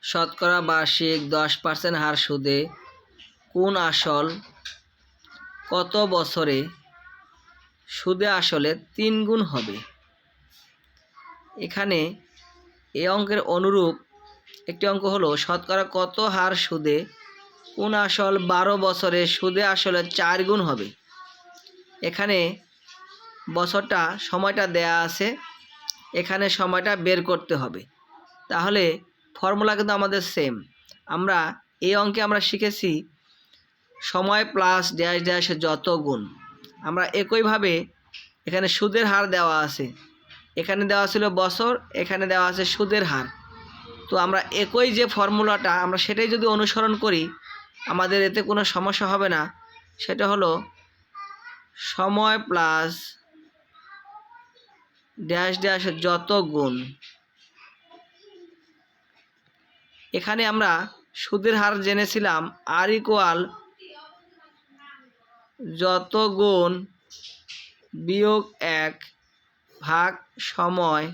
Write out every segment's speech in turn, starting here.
শতকরা বার্ষিক 10% হার সুদে কোন আসল কত বছরে সুদে আসলে 3 গুণ হবে? এখানে এই অঙ্কের অনুরূপ একটি অঙ্ক হলো শতকরা কত হার সুদে কোন আসল 12 বছরে সুদে আসলে 4 গুণ হবে। এখানে বছরটা সময়টা দেয়া আছে, এখানে সময়টা বের করতে হবে। তাহলে ফর্মুলা কিন্তু আমাদের সেম। আমরা এই অঙ্কে আমরা শিখেছি সময় প্লাস ড্যাশ ড্যাশ যত গুণ। আমরা একইভাবে এখানে সুদের হার দেওয়া আছে, এখানে দেওয়া ছিল বছর, এখানে দেওয়া আছে সুদের হার। তো আমরা একই যে ফর্মুলাটা আমরা সেটাই যদি অনুসরণ করি আমাদের এতে কোনো সমস্যা হবে না। সেটা হলো সময় প্লাস ড্যাশ ড্যাশ যত গুণ। এখানে আমরা সুদের হার জেনেছিলাম আর ইকুয়াল যত গুণ বিয়োগ 1 ভাগ সময়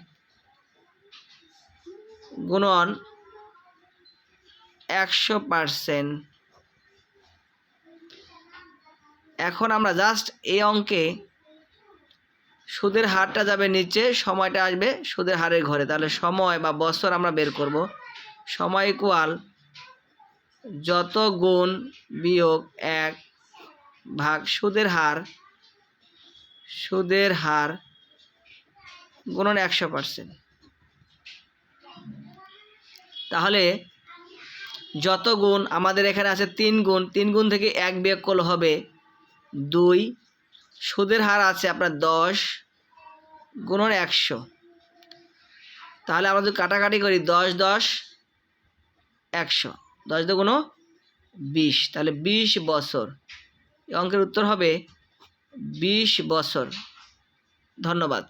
গুণন 100%। এখন আমরা জাস্ট এই অঙ্কে সুদের হারটা যাবে নিচে, সময়টা আসবে সুদের হারের ঘরে। তাহলে সময় বা বছর আমরা বের করব। সময় ইকুয়াল যত গুণ বিয়োগ 1 ভাগ সুদের হার গুণন 100%। তাহলে যত গুণ আমাদের এখানে আছে 3 গুণ, 3 গুণ থেকে 1 বিয়োগ করলে হবে 2। সুদের হার আছে আপনার 10 গুণন 100। তাহলে আমরা যদি কাটাকাটি করি 10 10 100, 10 দুগুণ 20, তাহলে 20 বছর। এই অঙ্কের উত্তর হবে 20 বছর। ধন্যবাদ।